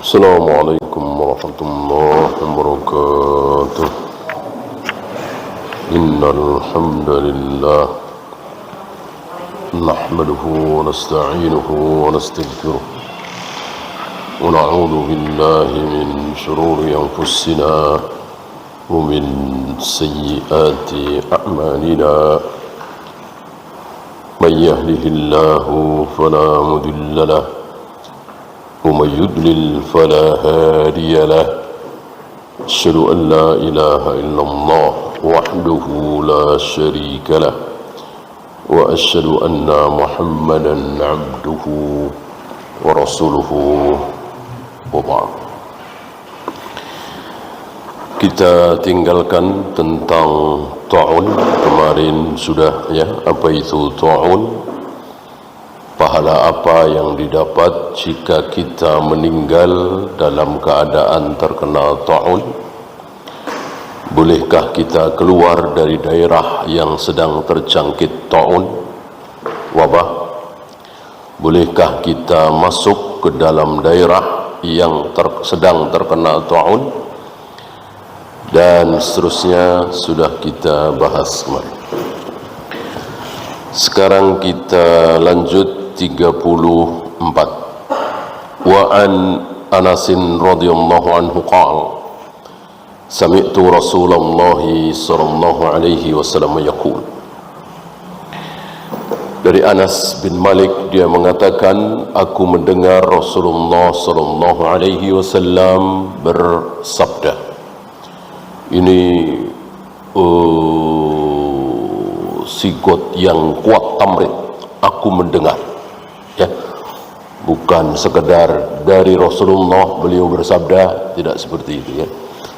السلام عليكم ورحمة الله وبركاته. إن الحمد لله نحمده ونستعينه ونستغفره ونعوذ بالله من شرور أنفسنا ومن سيئات أعمالنا. من يهده الله فلا مضل له ومن يضلل فلا هادي له. أشهد أن لا إله إلا الله وحده لا شريك له وأشهد أن محمدا عبده ورسوله وبعد. Kita tinggalkan tentang ta'un. Kemarin sudah apa itu ta'un, pahala apa yang didapat jika kita meninggal dalam keadaan terkena ta'un. Bolehkah kita keluar dari daerah yang sedang terjangkit ta'un, wabah? Bolehkah kita masuk ke dalam daerah yang sedang terkena ta'un? Dan seterusnya sudah kita bahas kemarin. Sekarang kita lanjut 34. Wa an Anasin radhiyallahu anhu qala sami'tu Rasulullah sallallahu alaihi wasallam yaqul. Dari Anas bin Malik, dia mengatakan, aku mendengar Rasulullah sallallahu alaihi wasallam bersabda. Ini sigot yang kuat tamrid, aku mendengar, ya, bukan sekedar dari Rasulullah beliau bersabda, tidak seperti itu, ya,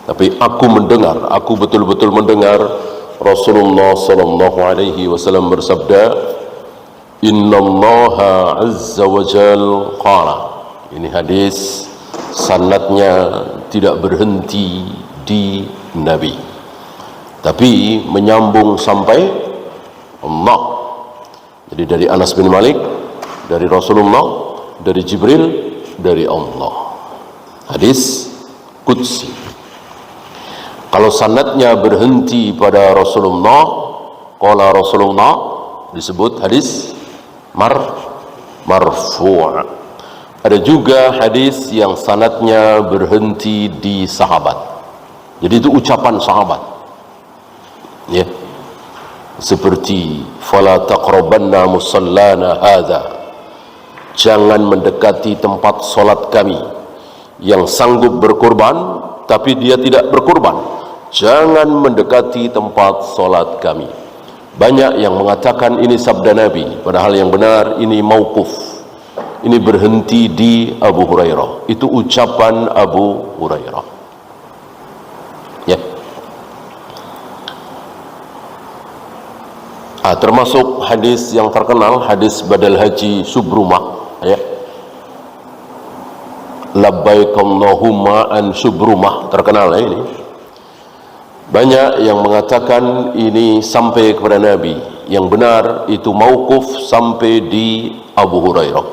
tapi aku mendengar, aku betul-betul mendengar Rasulullah sallallahu alaihi wasallam bersabda, innallaha azza wa jal qala. Ini hadis sanadnya tidak berhenti di Nabi, tapi menyambung sampai Allah. Jadi dari Anas bin Malik, dari Rasulullah, dari Jibril, dari Allah. Hadis qudsi. Kalau sanadnya berhenti pada Rasulullah, qala Rasulullah, disebut hadis marfu'. Ada juga hadis yang sanadnya berhenti di sahabat. Jadi itu ucapan sahabat, ya, seperti fala taqrabanna musallana hadza, jangan mendekati tempat solat kami. Yang sanggup berkorban tapi dia tidak berkorban, jangan mendekati tempat solat kami. Banyak yang mengatakan ini sabda Nabi, padahal yang benar ini mauquf, ini berhenti di Abu Hurairah. Itu ucapan Abu Hurairah, ya. Termasuk hadis yang terkenal, hadis badal haji Subrumah, ya, labbaik Allahumma an Subrumah, terkenal, ya, ini. Banyak yang mengatakan ini sampai kepada Nabi. Yang benar itu mauquf sampai di Abu Hurairah,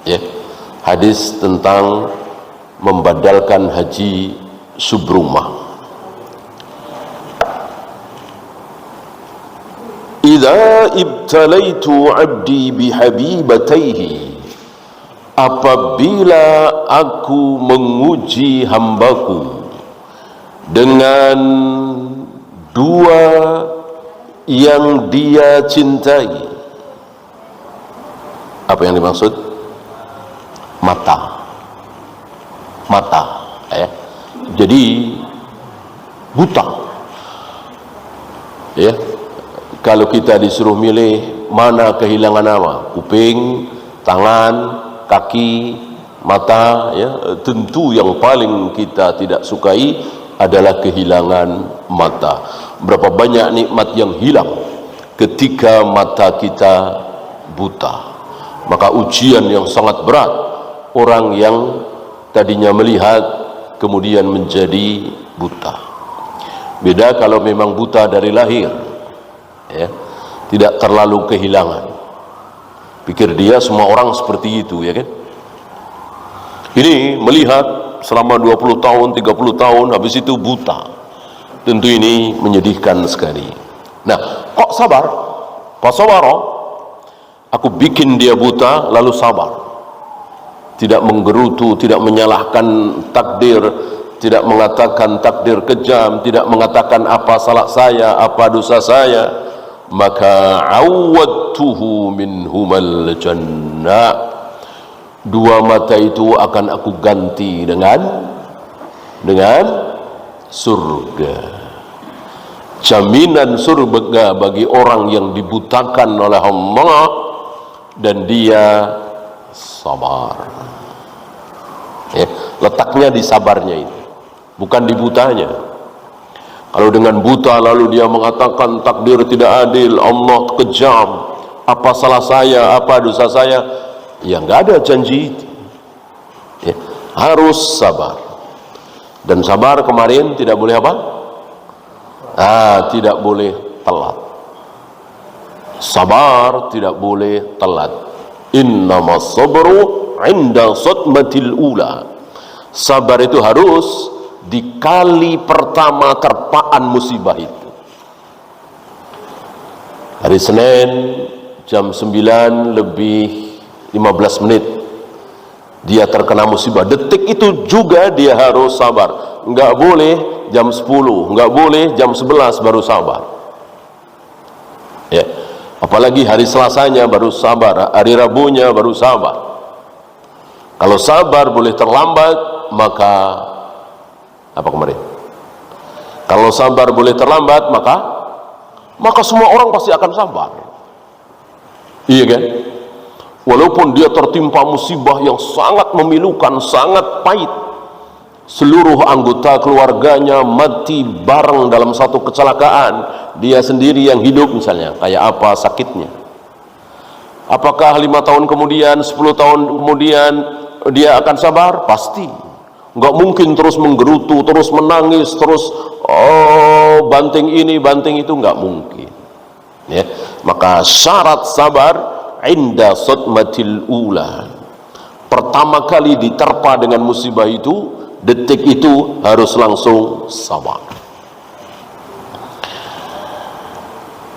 ya. Hadis tentang membadalkan haji Subrumah. Idza ibtalaitu 'abdi bihabibataihi, apabila aku menguji hambaku dengan dua yang dia cintai. Apa yang dimaksud? Mata, ya. Jadi buta, ya. Kalau kita disuruh milih mana kehilangan apa, kuping, tangan, kaki, mata, ya, tentu yang paling kita tidak sukai adalah kehilangan mata. Berapa banyak nikmat yang hilang ketika mata kita buta. Maka ujian yang sangat berat orang yang tadinya melihat kemudian menjadi buta. Beda kalau memang buta dari lahir, ya, tidak terlalu kehilangan. Pikir dia semua orang seperti itu, ya kan? Ini melihat selama 20 tahun, 30 tahun, habis itu buta. Tentu ini menyedihkan sekali. Nah, kok sabar? Fasabara, aku bikin dia buta lalu sabar. Tidak menggerutu, tidak menyalahkan takdir, tidak mengatakan takdir kejam, tidak mengatakan apa salah saya, apa dosa saya. Maka awadtuhu minhumal jannah, dua mata itu akan aku ganti dengan surga. Jaminan surga bagi orang yang dibutakan oleh Allah dan dia sabar. Ya, letaknya di sabarnya itu, bukan di butanya. Kalau dengan buta lalu dia mengatakan takdir tidak adil, Allah kejam, apa salah saya, apa dosa saya, ya nggak ada janji itu. Ya, harus sabar. Dan sabar kemarin tidak boleh apa? Tidak boleh telat. Sabar tidak boleh telat. Innamas sabru 'inda sadmatil ula. Sabar itu harus di kali pertama terpaan musibah itu. Hari Senin jam 9 lebih 15 menit dia terkena musibah. Detik itu juga dia harus sabar. Enggak boleh jam 10, enggak boleh jam 11 baru sabar. Ya. Apalagi hari Selasanya baru sabar, hari Rabunya baru sabar. Kalau sabar boleh terlambat, maka apa kemarin? Kalau sabar boleh terlambat, maka semua orang pasti akan sabar. Iya kan? Walaupun dia tertimpa musibah yang sangat memilukan, sangat pahit, seluruh anggota keluarganya mati bareng dalam satu kecelakaan, dia sendiri yang hidup misalnya, kayak apa sakitnya? Apakah 5 tahun kemudian, 10 tahun kemudian dia akan sabar? Pasti. Nggak mungkin terus menggerutu, terus menangis, terus banting ini, banting itu, nggak mungkin. Ya, maka syarat sabar inda sadmatil ula. Pertama kali diterpa dengan musibah itu, detik itu harus langsung sabar.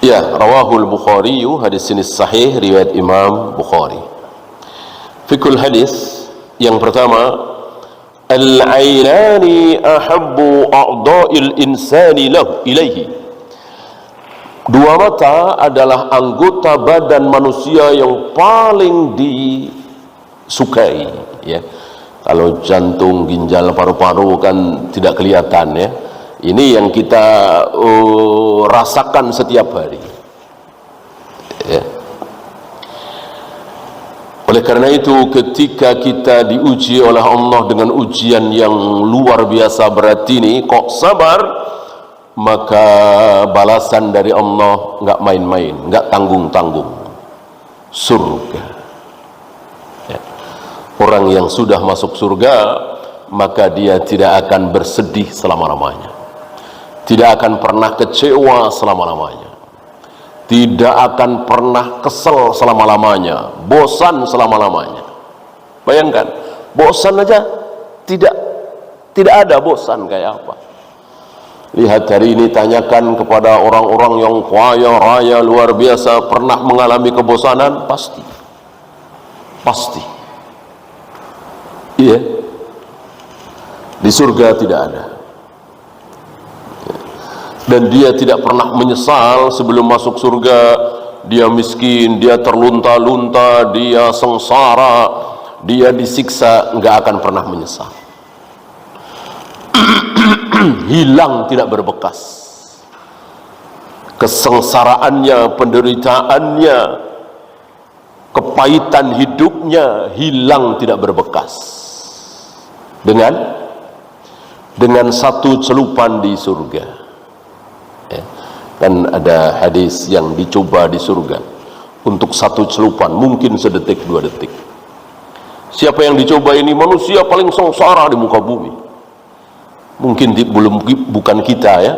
Ya, rawahul Bukhari, hadis ini sahih riwayat Imam Bukhari. Fikul hadis yang pertama, al-'ainani ahabbu a'dha'il insani lahu ilaihi. Dua mata adalah anggota badan manusia yang paling disukai, ya. Kalau jantung, ginjal, paru-paru kan tidak kelihatan, ya. Ini yang kita rasakan setiap hari, ya. Oleh karena itu, ketika kita diuji oleh Allah dengan ujian yang luar biasa berat ini, kok sabar, maka balasan dari Allah nggak main-main, nggak tanggung-tanggung, surga. Ya. Orang yang sudah masuk surga, maka dia tidak akan bersedih selama-lamanya, tidak akan pernah kecewa selama-lamanya, tidak akan pernah kesel selama-lamanya, bosan selama-lamanya. Bayangkan, bosan aja tidak ada bosan kayak apa. Lihat hari ini, tanyakan kepada orang-orang yang kaya raya luar biasa, pernah mengalami kebosanan? Pasti. Iya. Di surga tidak ada. Dan dia tidak pernah menyesal sebelum masuk surga. Dia miskin, dia terlunta-lunta, dia sengsara, dia disiksa, nggak akan pernah menyesal. Hilang, tidak berbekas. Kesengsaraannya, penderitaannya, kepahitan hidupnya hilang, tidak berbekas. Dengan satu celupan di surga. Ya. Kan ada hadis yang dicoba di surga, untuk satu celupan mungkin sedetik 2 detik. Siapa yang dicoba ini? Manusia paling sengsara di muka bumi. Mungkin bukan kita, ya.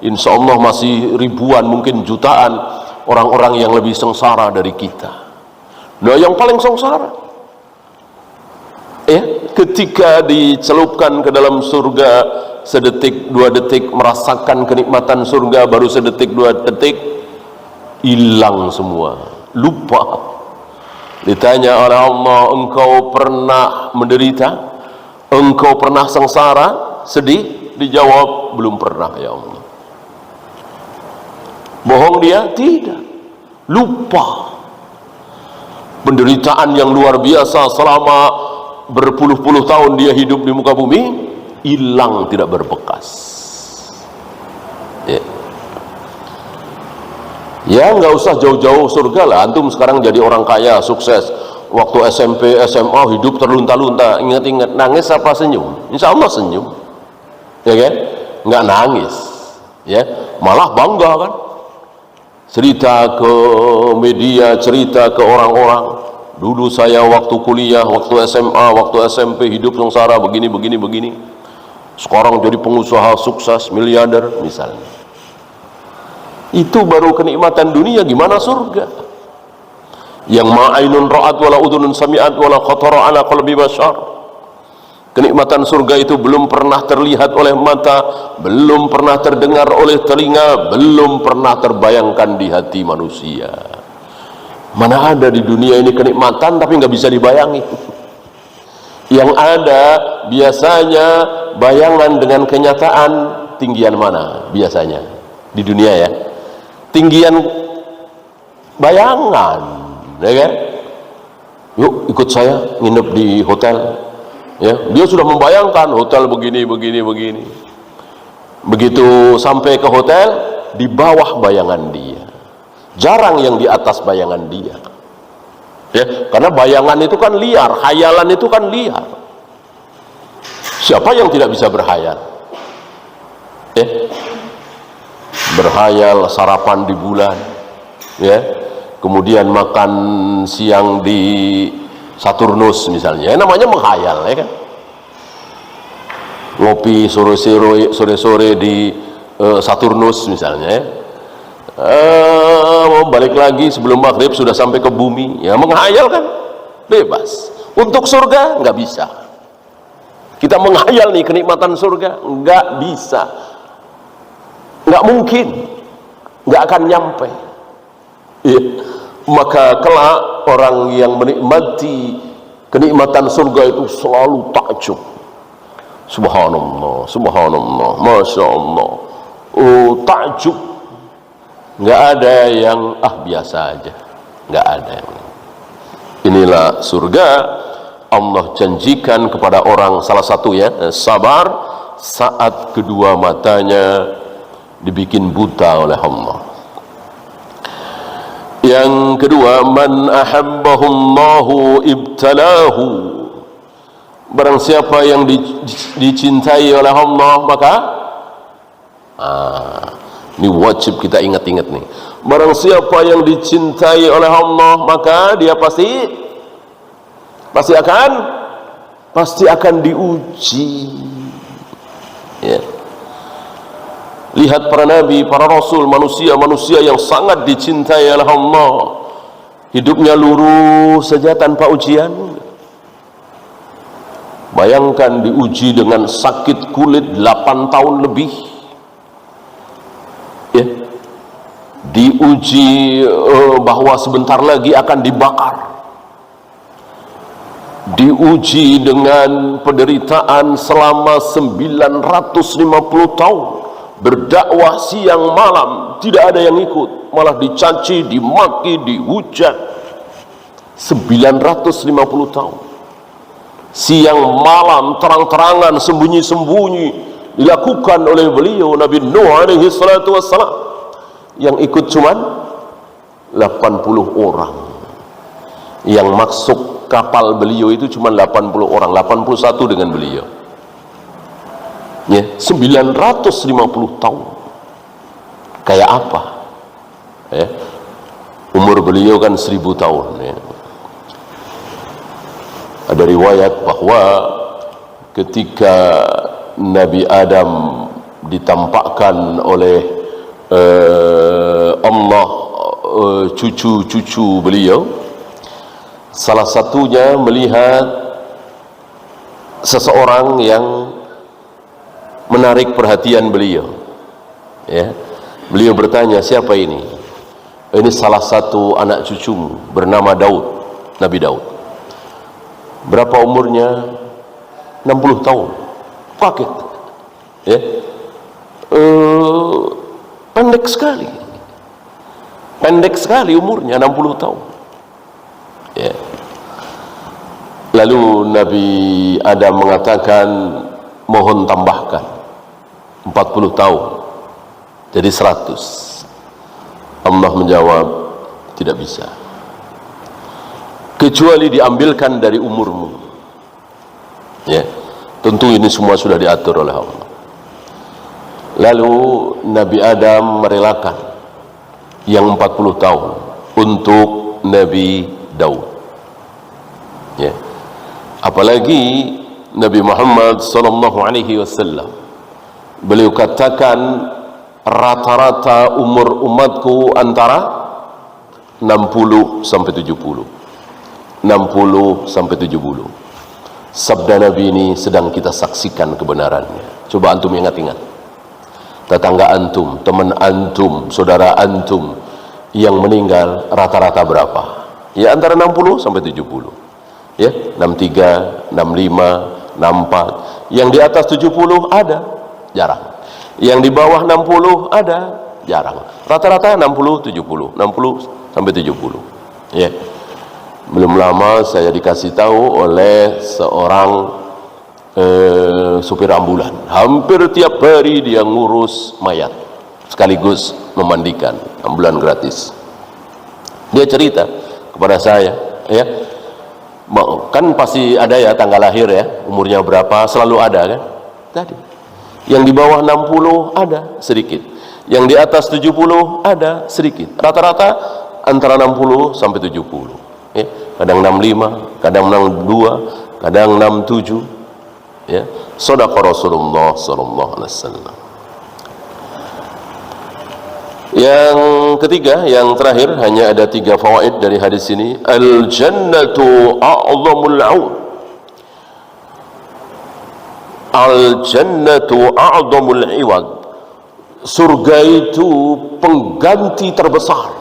Insya Allah masih ribuan, mungkin jutaan orang-orang yang lebih sengsara dari kita. Nah, yang paling sengsara, ya, ketika dicelupkan ke dalam surga, sedetik dua detik merasakan kenikmatan surga, baru sedetik dua detik hilang semua, lupa. Ditanya oleh Allah, engkau pernah menderita? Engkau pernah sengsara, sedih? Dijawab, belum pernah ya Allah. Bohong dia? Tidak, lupa. Penderitaan yang luar biasa selama berpuluh-puluh tahun dia hidup di muka bumi, hilang, tidak berbekas. Ya nggak usah jauh-jauh surga lah. Antum sekarang jadi orang kaya, sukses. Waktu SMP, SMA hidup terlunta-lunta. Ingat-ingat, nangis apa senyum? Insya Allah senyum, ya kan? Nggak nangis, ya. Malah bangga kan? Cerita ke media, cerita ke orang-orang. Dulu saya waktu kuliah, waktu SMA, waktu SMP hidup sengsara begini. Sekarang jadi pengusaha sukses, miliarder misalnya. Itu baru kenikmatan dunia, gimana surga? Yang ma'ainun ra'at wala udhunun sami'at wala khatara ala qalbi bashar. Kenikmatan surga itu belum pernah terlihat oleh mata, belum pernah terdengar oleh telinga, belum pernah terbayangkan di hati manusia. Mana ada di dunia ini kenikmatan tapi nggak bisa dibayangi. Yang ada biasanya bayangan dengan kenyataan. Tinggian mana biasanya di dunia ya? Tinggian bayangan, ya kan? Yuk ikut saya nginep di hotel, ya. Dia sudah membayangkan hotel begini. Begitu sampai ke hotel, di bawah bayangan dia, jarang yang di atas bayangan dia, ya. Karena bayangan itu kan liar, khayalan itu kan liar. Siapa yang tidak bisa berhayal? Berhayal sarapan di bulan, ya, kemudian makan siang di Saturnus misalnya, namanya menghayal, ya kan? Ngopi sore-sore di Saturnus misalnya, ya. Mau balik lagi sebelum maghrib sudah sampai ke bumi, ya menghayal kan, bebas. Untuk surga nggak bisa. Kita menghayal nih kenikmatan surga, nggak bisa. Nggak mungkin, nggak akan nyampe, ya. Maka kelak orang yang menikmati kenikmatan surga itu selalu takjub. Subhanallah, subhanallah, masya Allah. Oh, takjub. Nggak ada yang biasa aja, nggak ada yang. Inilah surga Allah janjikan kepada orang, salah satu ya, sabar saat kedua matanya dibikin buta oleh Allah. Yang kedua, man ahabbahullahu ibtalahu. Barang siapa yang dicintai oleh Allah, maka ini wajib kita ingat-ingat nih. Barang siapa yang dicintai oleh Allah, maka dia pasti akan diuji, ya. Lihat para nabi, para rasul, manusia yang sangat dicintai oleh Allah, hidupnya lurus saja tanpa ujian. Bayangkan diuji dengan sakit kulit 8 tahun lebih, ya. Diuji bahwa sebentar lagi akan dibakar, diuji dengan penderitaan selama 950 tahun, berdakwah siang malam, tidak ada yang ikut, malah dicaci, dimaki, dihujat. 950 tahun siang malam, terang-terangan, sembunyi-sembunyi dilakukan oleh beliau Nabi Nuh alaihi salatu wassalam. Yang ikut cuman 80 orang. Yang masuk kapal beliau itu cuma 80 orang, 81 dengan beliau, ya. 950 tahun kayak apa, ya? Umur beliau kan 1000 tahun, ya. Ada riwayat bahwa ketika Nabi Adam ditampakkan oleh Allah cucu-cucu beliau, salah satunya melihat seseorang yang menarik perhatian beliau. Ya, beliau bertanya, siapa ini? Ini salah satu anak cucumu bernama Daud, Nabi Daud. Berapa umurnya? 60 tahun. Kaget. Ya, pendek sekali umurnya, 60 tahun. Ya. Lalu Nabi Adam mengatakan, mohon tambahkan 40 tahun jadi 100. Allah menjawab, tidak bisa, kecuali diambilkan dari umurmu. Ya, tentu ini semua sudah diatur oleh Allah. Lalu Nabi Adam merelakan yang 40 tahun untuk Nabi Daud. Ya. Apalagi Nabi Muhammad SAW, beliau katakan rata-rata umur umatku antara 60 sampai 70. 60 sampai 70. Sabda Nabi ini sedang kita saksikan kebenarannya. Coba antum ingat-ingat. Tetangga antum, teman antum, saudara antum yang meninggal rata-rata berapa? Ya antara 60 sampai 70. Ya, 63, 65, 64. Yang di atas 70 ada, jarang. Yang di bawah 60 ada, jarang. Rata-rata 60, 70, 60 sampai 70. Ya. Belum lama saya dikasih tahu oleh seorang supir ambulan. Hampir tiap hari dia ngurus mayat sekaligus memandikan, ambulan gratis. Dia cerita kepada saya, ya, kan pasti ada ya tanggal lahir ya, umurnya berapa, selalu ada kan. Tadi yang di bawah 60 ada sedikit, yang di atas 70 ada sedikit, rata-rata antara 60 sampai 70 ya. Kadang 65, kadang 62, kadang 67 ya. Shadaqa Rasulullah sallallahu alaihi wasallam. Yang ketiga, yang terakhir, hanya ada 3 fawaid dari hadis ini. Al jannatu a'zamul 'aun. Al jannatu a'zamul 'iwad. Surga itu pengganti terbesar.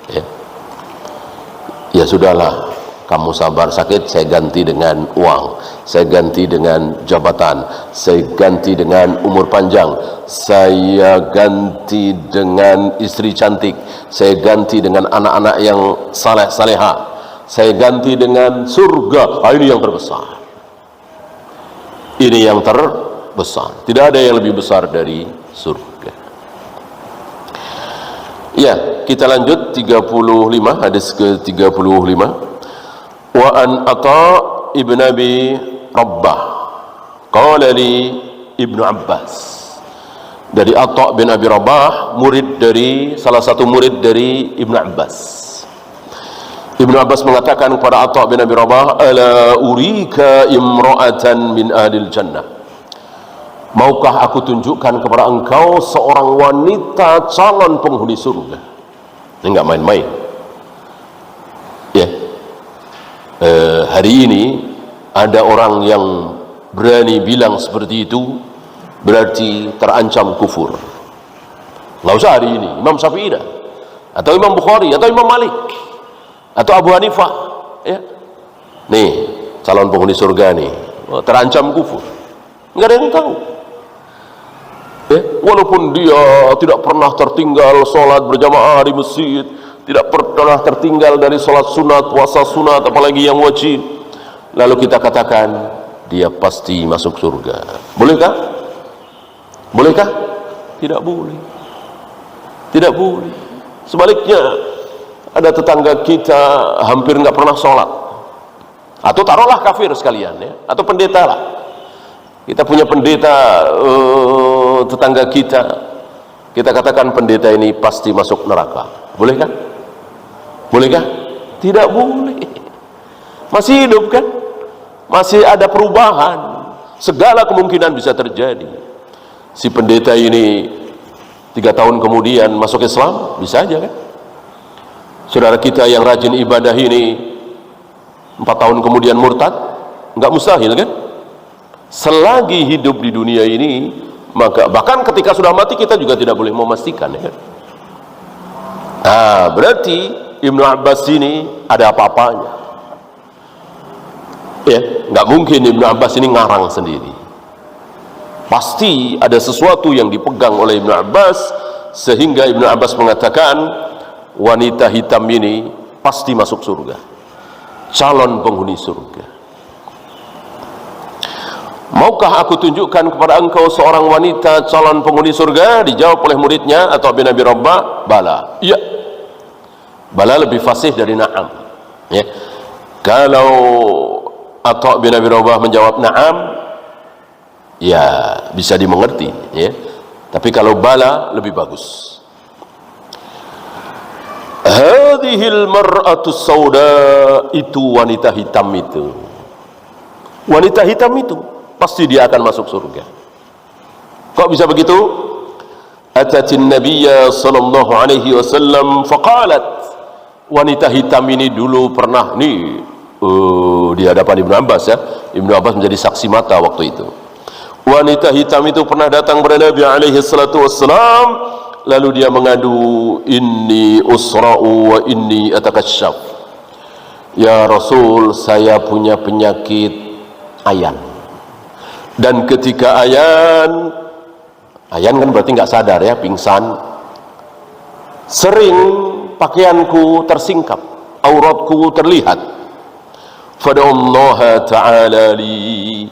Ya. Ya sudahlah, kamu sabar, sakit saya ganti dengan uang, saya ganti dengan jabatan, saya ganti dengan umur panjang, saya ganti dengan istri cantik, saya ganti dengan anak-anak yang saleh-saleha, saya ganti dengan surga. Ini yang terbesar, ini yang terbesar, tidak ada yang lebih besar dari surga. Ya, kita lanjut 35, hadis ke-35. Wa an Atha ibn Abi Rabbah qala li Ibnu Abbas. Dari Atha bin Abi Rabah, salah satu murid dari Ibnu Abbas. Ibnu Abbas mengatakan kepada Atha bin Abi Rabah, ala urika imra'atan min ahlil jannah. Maukah aku tunjukkan kepada engkau seorang wanita calon penghuni surga? Ini enggak main-main. Ya. Hari ini ada orang yang berani bilang seperti itu, berarti terancam kufur. Nggak usah hari ini, Imam Syafi'i dah, atau Imam Bukhari, atau Imam Malik, atau Abu Hanifah, ya. Nih calon penghuni surga nih, terancam kufur. Nggak ada yang tahu. Ya, walaupun dia tidak pernah tertinggal sholat berjamaah di masjid, tidak pernah tertinggal dari sholat sunat, puasa sunat, apalagi yang wajib, lalu kita katakan dia pasti masuk surga. Bolehkah? Bolehkah? Tidak boleh. Tidak boleh. Sebaliknya, ada tetangga kita hampir nggak pernah sholat, atau taruhlah kafir sekalian ya, atau pendeta lah. Kita punya pendeta, tetangga kita katakan pendeta ini pasti masuk neraka. Bolehkah? Bolehkah? Tidak boleh. Masih hidup kan? Masih ada perubahan. Segala kemungkinan bisa terjadi. Si pendeta ini 3 tahun kemudian masuk Islam, bisa aja kan? Saudara kita yang rajin ibadah ini 4 tahun kemudian murtad, Enggak mustahil kan? Selagi hidup di dunia ini, maka bahkan ketika sudah mati kita juga tidak boleh memastikan, ya kan? Nah, berarti Ibnu Abbas ini ada apa-apanya. Ya, nggak mungkin Ibnu Abbas ini ngarang sendiri. Pasti ada sesuatu yang dipegang oleh Ibnu Abbas sehingga Ibnu Abbas mengatakan wanita hitam ini pasti masuk surga, calon penghuni surga. Maukah aku tunjukkan kepada engkau seorang wanita calon penghuni surga? Dijawab oleh muridnya atau bin Abi Rabbah, bala. Iya. Bala lebih fasih dari na'am. Ya. Kalau Atha bin Abi Rabbah menjawab na'am, ya bisa dimengerti, ya. Tapi kalau bala lebih bagus. Hadhil mar'atu sauda, itu wanita hitam itu. Wanita hitam itu pasti dia akan masuk surga. Kok bisa begitu? Atatin Nabiyya sallallahu alaihi wasallam faqalat, wanita hitam ini dulu pernah nih di hadapan Ibnu Abbas, ya. Ibnu Abbas menjadi saksi mata waktu itu. Wanita hitam itu pernah datang kepada Nabi alaihi salatu wassalam, lalu dia mengadu, inni usra'u wa inni atakasyaf. Ya Rasul, saya punya penyakit ayan. Dan ketika ayan kan berarti nggak sadar, ya, pingsan, sering pakaianku tersingkap, auratku terlihat. Fada'allaha ta'ala li,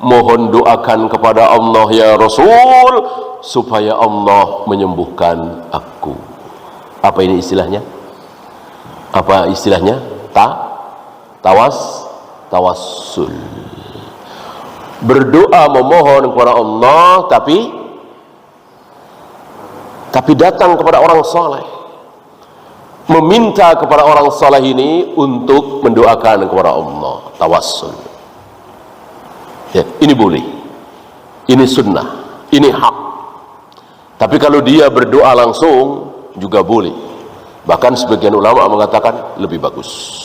mohon doakan kepada Allah ya Rasul supaya Allah menyembuhkan aku. Apa ini istilahnya? Apa istilahnya? Tawassul. Berdoa memohon kepada Allah, tapi datang kepada orang saleh, meminta kepada orang saleh ini untuk mendoakan kepada Allah. Tawassul, ya, ini boleh, ini sunnah, ini hak. Tapi kalau dia berdoa langsung juga boleh. Bahkan sebagian ulama mengatakan lebih bagus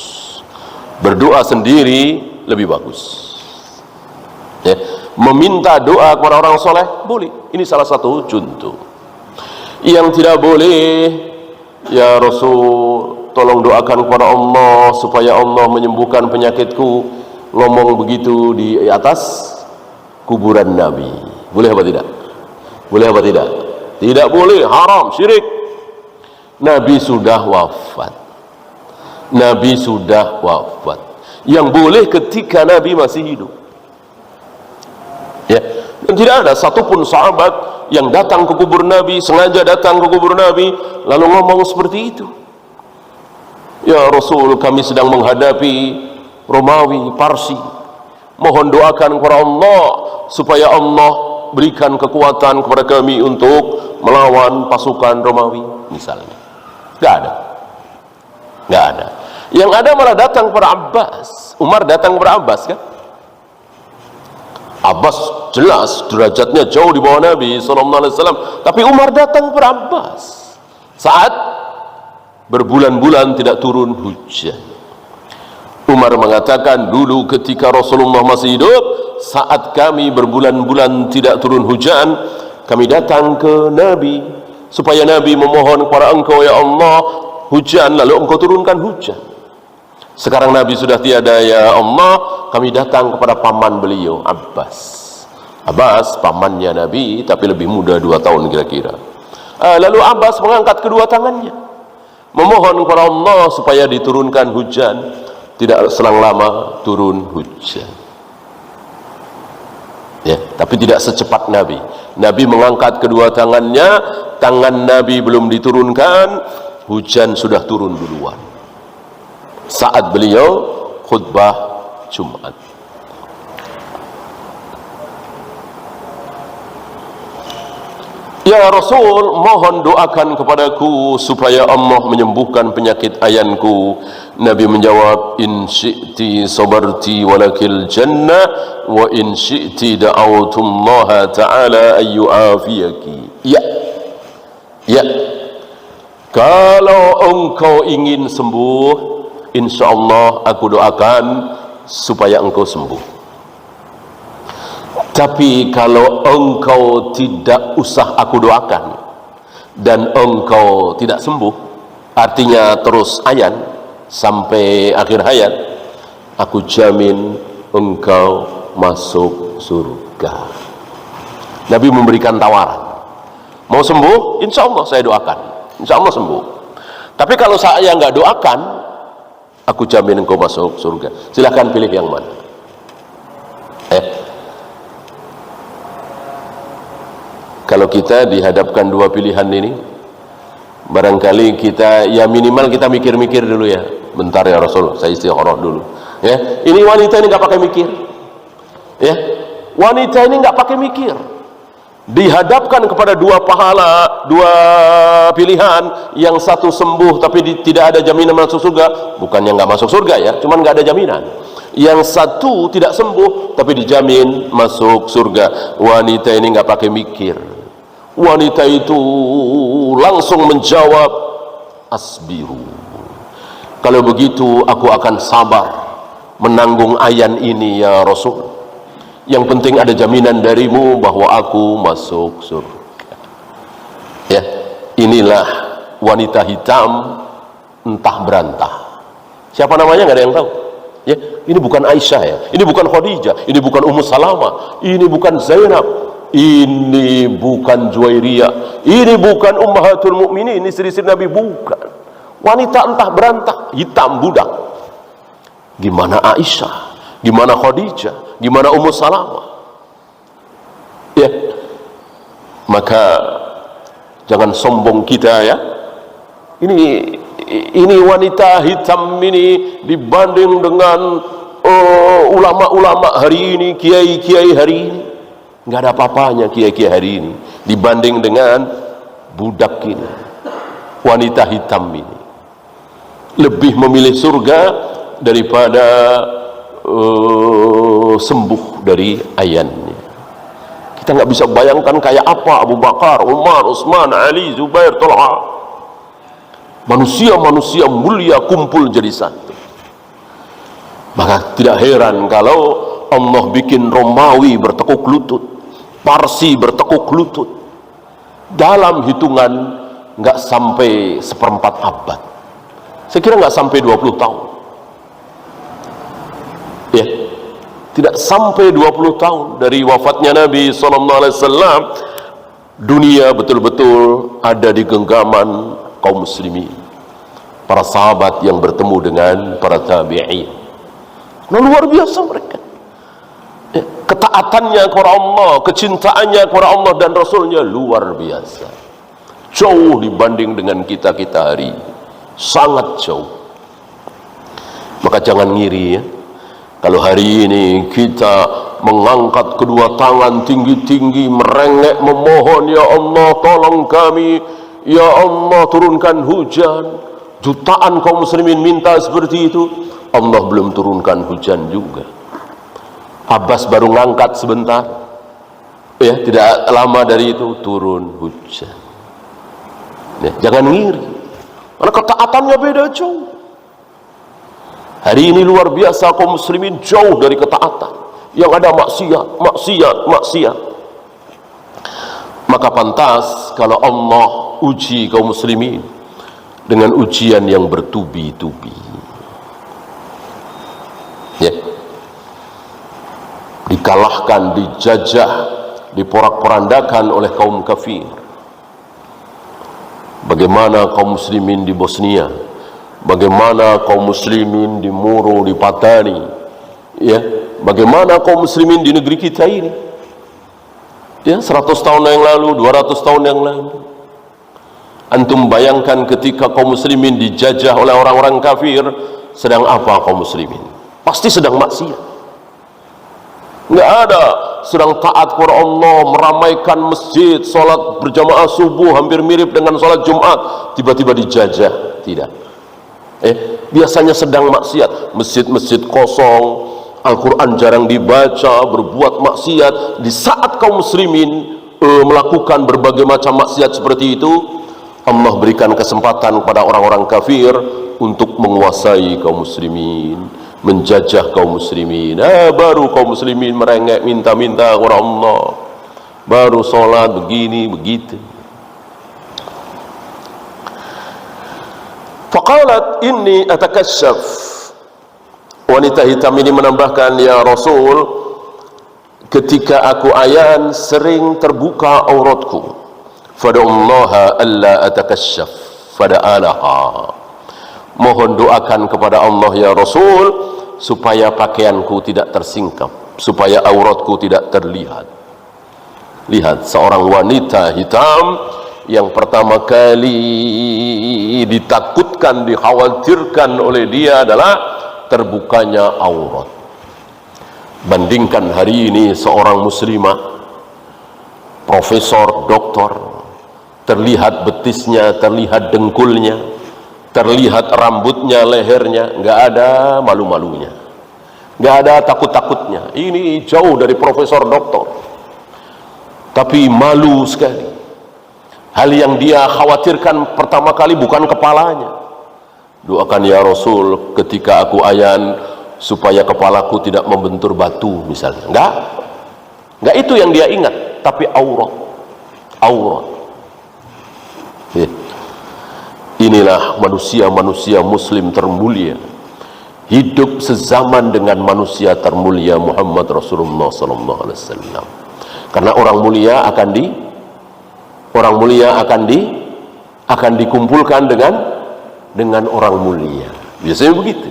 berdoa sendiri, lebih bagus, ya. Meminta doa kepada orang soleh boleh. Ini salah satu contoh. Yang tidak boleh, ya Rasul, tolong doakan kepada Allah supaya Allah menyembuhkan penyakitku, ngomong begitu di atas kuburan Nabi. Boleh apa tidak? Boleh apa tidak? Tidak boleh, haram, syirik. Nabi sudah wafat. Nabi sudah wafat. Yang boleh ketika Nabi masih hidup, ya. Dan tidak ada satupun sahabat yang datang ke kubur Nabi, sengaja datang ke kubur Nabi lalu ngomong seperti itu. Ya Rasul, kami sedang menghadapi Romawi, Parsi, mohon doakan kepada Allah supaya Allah berikan kekuatan kepada kami untuk melawan pasukan Romawi, misalnya. Gak ada. Gak ada. Yang ada malah datang kepada Abbas. Umar datang kepada Abbas, kan? Abbas jelas derajatnya jauh di bawah Nabi SAW, tapi Umar datang kepada Abbas saat berbulan-bulan tidak turun hujan. Umar mengatakan, dulu ketika Rasulullah masih hidup, saat kami berbulan-bulan tidak turun hujan, kami datang ke Nabi supaya Nabi memohon kepada engkau, ya Allah, hujan, lalu engkau turunkan hujan. Sekarang Nabi sudah tiada, ya Allah, kami datang kepada paman beliau, Abbas. Abbas pamannya Nabi, tapi lebih muda 2 tahun kira-kira. Lalu Abbas mengangkat kedua tangannya, memohon kepada Allah supaya diturunkan hujan. Tidak selang lama turun hujan, ya. Tapi tidak secepat Nabi. Nabi mengangkat kedua tangannya, tangan Nabi belum diturunkan, hujan sudah turun duluan saat beliau khutbah Jumat. Ya Rasul, mohon doakan kepadaku supaya Allah menyembuhkan penyakit ayanku. Nabi menjawab, in syi'ti sabarti walakil jannah wa in syi'ti da'awtullaha ta'ala ayyu'afiyaki. Ya, ya, kalau engkau ingin sembuh, insya Allah aku doakan supaya engkau sembuh. Tapi kalau engkau tidak usah aku doakan dan engkau tidak sembuh, artinya terus ayan sampai akhir hayat, aku jamin engkau masuk surga. Nabi memberikan tawaran, mau sembuh, insya Allah saya doakan, insya Allah sembuh. Tapi kalau saya nggak doakan, aku jamin engkau masuk surga. Silahkan pilih yang mana. Kalau kita dihadapkan dua pilihan ini, barangkali kita ya minimal kita mikir-mikir dulu ya. Bentar ya Rasul, saya istikharah dulu. Ya, ini wanita ini nggak pakai mikir. Ya, wanita ini nggak pakai mikir. Dihadapkan kepada dua pahala, dua pilihan, yang satu sembuh tapi tidak ada jaminan masuk surga. Bukannya nggak masuk surga ya, cuman nggak ada jaminan. Yang satu tidak sembuh tapi dijamin masuk surga. Wanita ini nggak pakai mikir. Wanita itu langsung menjawab, asbiru. Kalau begitu aku akan sabar menanggung ayan ini ya Rasul. Yang penting ada jaminan darimu bahwa aku masuk surga. Ya, inilah wanita hitam entah berantah. Siapa namanya nggak ada yang tahu. Ya, ini bukan Aisyah ya, ini bukan Khadijah, ini bukan Ummu Salamah, ini bukan Zainab, ini bukan Juwairiyah, ini bukan Ummahatul Mukminin, ini istri-istri Nabi, bukan. Wanita entah berantah, hitam budak. Gimana Aisyah, gimana Khadijah, gimana Ummu Salamah? Ya, maka jangan sombong kita ya. Ini wanita hitam ini dibanding dengan ulama-ulama hari ini, kiai-kiai hari ini, nggak ada apa-apanya kiai-kiai hari ini dibanding dengan budak ini, wanita hitam ini. Lebih memilih surga daripada sembuh dari ayannya. Kita nggak bisa bayangkan kayak apa Abu Bakar, Umar, Utsman, Ali, Zubair, Talha. Manusia-manusia mulia kumpul jadi satu. Maka tidak heran kalau Allah bikin Romawi bertekuk lutut, Parsi bertekuk lutut dalam hitungan nggak sampai seperempat abad. Saya kira nggak sampai 20 tahun. Ya, tidak sampai 20 tahun dari wafatnya Nabi SAW, dunia betul-betul ada di genggaman kaum muslimin, para sahabat yang bertemu dengan para tabi'in. Nah, luar biasa mereka. Ya, ketaatannya kepada Allah, kecintaannya kepada Allah dan Rasulnya luar biasa. Jauh dibanding dengan kita-kita hari ini. Sangat jauh. Maka jangan ngiri ya. Kalau hari ini kita mengangkat kedua tangan tinggi-tinggi, merengek memohon, ya Allah tolong kami, ya Allah turunkan hujan. Jutaan kaum muslimin minta seperti itu, Allah belum turunkan hujan juga. Abbas baru ngangkat sebentar, ya tidak lama dari itu turun hujan. Ya, jangan ngiri, karena ketaatannya beda jauh. Hari ini luar biasa kaum muslimin jauh dari ketaatan, yang ada maksiat, maksiat. Maka pantas kalau Allah uji kaum muslimin dengan ujian yang bertubi-tubi. Ya. Dikalahkan, dijajah, diporak-porandakan oleh kaum kafir. Bagaimana kaum muslimin di Bosnia, bagaimana kaum muslimin di Moro, di Patani, ya, bagaimana kaum muslimin di negeri kita ini, ya, 100 tahun yang lalu, 200 tahun yang lalu. Antum bayangkan ketika kaum muslimin dijajah oleh orang-orang kafir, sedang apa kaum muslimin? Pasti sedang maksiat. Nggak ada sedang taat kepada Allah, meramaikan masjid, sholat berjamaah subuh hampir mirip dengan sholat Jumat, tiba-tiba dijajah. Tidak. Biasanya sedang maksiat, masjid-masjid kosong, Al-Quran jarang dibaca, berbuat maksiat. Di saat kaum muslimin melakukan berbagai macam maksiat seperti itu, Allah berikan kesempatan kepada orang-orang kafir untuk menguasai kaum muslimin, menjajah kaum muslimin. Baru kaum muslimin merengek minta-minta kepada Allah, baru sholat begini begitu. Faqalat inni atakasyaf. Wanita hitam ini menambahkan, ya Rasul, ketika aku ayan sering terbuka auratku. Fada'ullaha alla atakasyaf fada'alaha. Mohon doakan kepada Allah ya Rasul supaya pakaianku tidak tersingkap, supaya auratku tidak terlihat. Lihat, seorang wanita hitam yang pertama kali ditakutkan, dikhawatirkan oleh dia adalah terbukanya aurat. Bandingkan hari ini seorang muslimah, profesor, doktor, terlihat betisnya, terlihat dengkulnya, terlihat rambutnya, lehernya, nggak ada malu-malunya, nggak ada takut-takutnya. Ini jauh dari profesor, doktor, tapi malu sekali. Hal yang dia khawatirkan pertama kali bukan kepalanya. Doakan ya Rasul ketika aku ayan supaya kepalaku tidak membentur batu misalnya. Enggak itu yang dia ingat, tapi aurat. Inilah manusia-manusia muslim termulia, hidup sezaman dengan manusia termulia Muhammad Rasulullah sallallahu alaihi wasallam. Karena orang mulia akan dikumpulkan dengan orang mulia. Biasanya begitu.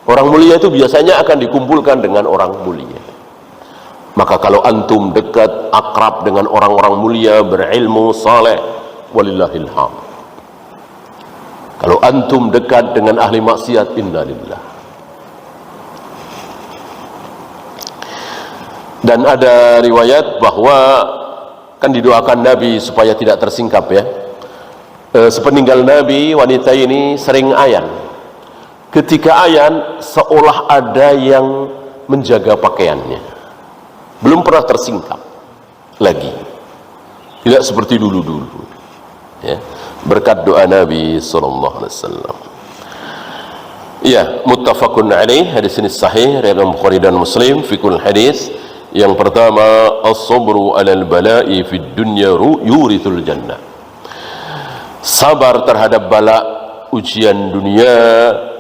Orang mulia itu biasanya akan dikumpulkan dengan orang mulia. Maka kalau antum dekat, akrab dengan orang-orang mulia, berilmu, saleh, walillahil hamd. Kalau antum dekat dengan ahli maksiat, innalillah. Dan ada riwayat bahwa kan didoakan Nabi supaya tidak tersingkap ya. Sepeninggal Nabi, wanita ini sering ayan. Ketika ayan, seolah ada yang menjaga pakaiannya, belum pernah tersingkap lagi, tidak seperti dulu-dulu ya, berkat doa Nabi sallallahu alaihi wasallam. Ya, muttafaqun alaih. Hadis ini sahih riwayat Bukhari dan Muslim. Fikul hadis yang pertama, as-sabru 'alal bala'i fid dunya yurithul jannah. Sabar terhadap bala, ujian dunia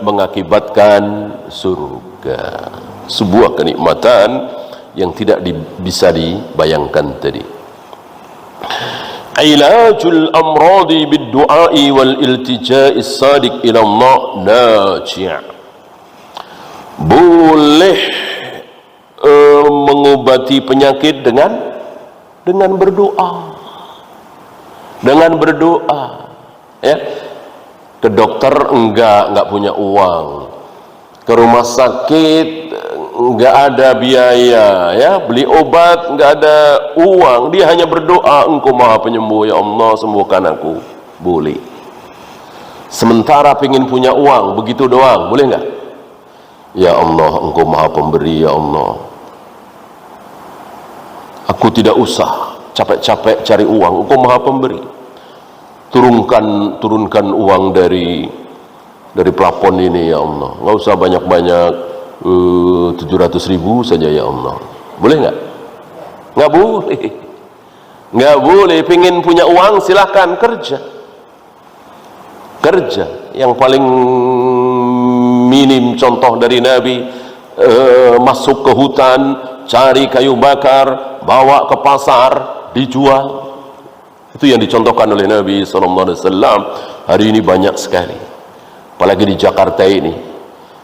mengakibatkan surga. Sebuah kenikmatan yang tidak bisa dibayangkan tadi. Ilajul amradi bid-du'ai wal iltija'is sadiq ila Allah naji'. Boleh mengobati penyakit dengan berdoa. Dengan berdoa ya. Ke dokter enggak punya uang, ke rumah sakit enggak ada biaya ya, beli obat enggak ada uang, dia hanya berdoa, Engkau Maha Penyembuh ya Allah, sembuhkan aku. Boleh. Sementara pengen punya uang, begitu doang, boleh enggak? Ya Allah, Engkau Maha Pemberi ya Allah, aku tidak usah capek-capek cari uang, Engkau Maha Pemberi. Turunkan uang dari plafon ini ya Allah, nggak usah banyak-banyak, 700.000 saja ya Allah. Boleh nggak? Nggak boleh. Pengen punya uang silahkan kerja. Yang paling minim contoh dari Nabi, masuk ke hutan, cari kayu bakar, bawa ke pasar, dijual. Itu yang dicontohkan oleh Nabi SAW. Hari ini banyak sekali, apalagi di Jakarta ini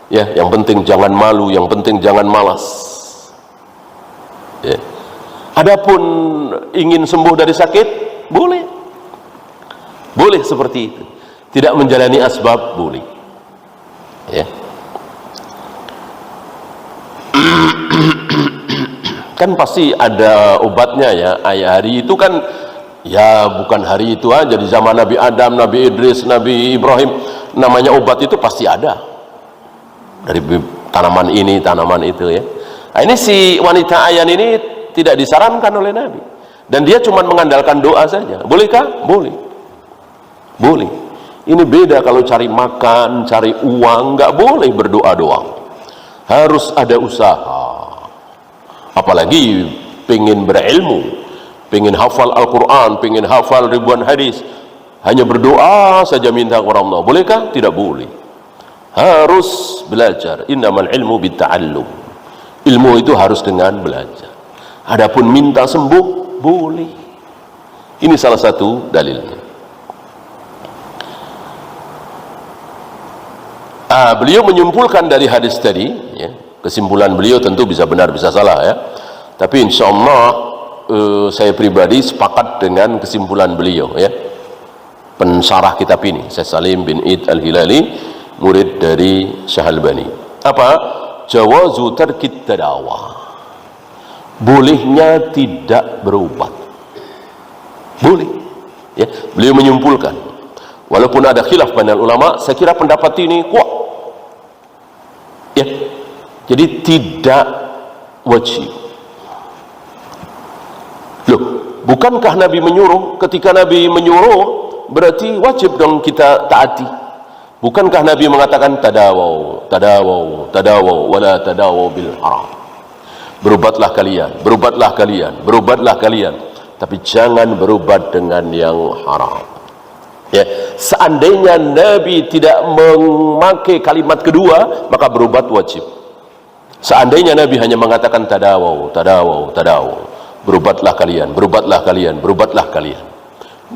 ya. Yang penting jangan malu, yang penting jangan malas ya. Adapun ingin sembuh dari sakit, boleh seperti itu. Tidak menjalani asbab, boleh ya. Kan pasti ada obatnya ya. Hari itu kan ya, bukan hari itu aja, di zaman Nabi Adam, Nabi Idris, Nabi Ibrahim, namanya obat itu pasti ada. Dari tanaman ini, tanaman itu ya. Nah, ini si wanita ayan ini tidak disarankan oleh Nabi. Dan dia cuma mengandalkan doa saja. Bolehkah? Boleh. Ini beda kalau cari makan, cari uang, nggak boleh berdoa doang. harus ada usaha. Apalagi pengen berilmu, pengen hafal Al-Quran, pengen hafal ribuan hadis, hanya berdoa saja minta kepada Allah, bolehkah? Tidak boleh. Harus belajar. Innamal ilmu bitta'allum. Ilmu itu harus dengan belajar. Adapun minta sembuh boleh. Ini salah satu dalilnya. Beliau menyimpulkan dari hadis tadi, ya, kesimpulan beliau tentu bisa benar bisa salah, ya, tapi insya Allah saya pribadi sepakat dengan kesimpulan beliau, ya, pensarah kitab ini, Syekh Salim bin Id Al-Hilali, murid dari Syekh Albani. Apa? Jawazu tarkit tadawah, bolehnya tidak berobat, boleh, ya. Beliau menyimpulkan, walaupun ada khilaf banyak ulama, saya kira pendapat ini kuat, ya. Jadi tidak wajib. Loh, bukankah Nabi menyuruh? Ketika Nabi menyuruh, berarti wajib dong kita taati. Bukankah Nabi mengatakan tadawaw, tadawaw, tadawaw, wala tadawaw bil haram. Berobatlah kalian, berobatlah kalian, berobatlah kalian, tapi jangan berobat dengan yang haram. Ya, seandainya Nabi tidak memakai kalimat kedua, maka berobat wajib. Seandainya Nabi hanya mengatakan tadawaw, tadawaw, tadawaw, berobatlah kalian, berobatlah kalian, berobatlah kalian.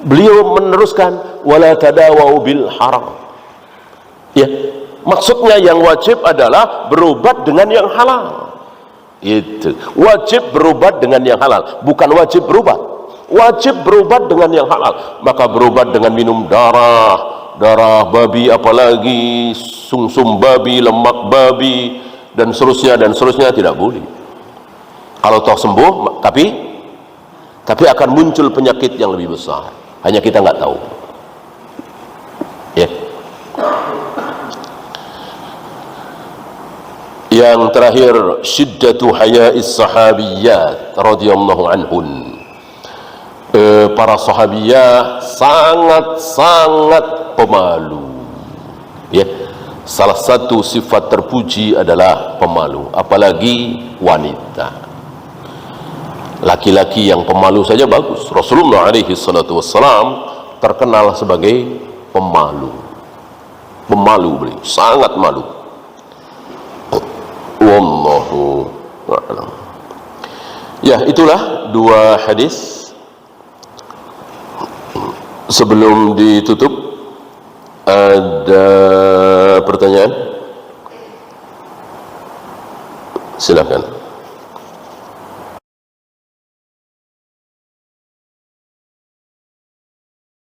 Beliau meneruskan wala tadawaw bil haram. Ya, maksudnya yang wajib adalah berobat dengan yang halal. Itu wajib berobat dengan yang halal, bukan wajib berobat. Wajib berobat dengan yang halal. Maka berobat dengan minum darah babi, apalagi sumsum babi, lemak babi, dan seterusnya tidak boleh. Kalau toh sembuh, tapi akan muncul penyakit yang lebih besar, hanya kita nggak tahu, ya. Yang terakhir, syiddatu haya'is sahabiyat radhiyallahu anhun. Para sahabiyah sangat-sangat pemalu, ya. Salah satu sifat terpuji adalah pemalu, apalagi wanita. Laki-laki yang pemalu saja bagus. Rasulullah alaihi salatu wassalam terkenal sebagai pemalu. Pemalu beliau, sangat malu. Wallahu a'lam. Ya, itulah dua hadis. Sebelum ditutup, ada pertanyaan? Silakan.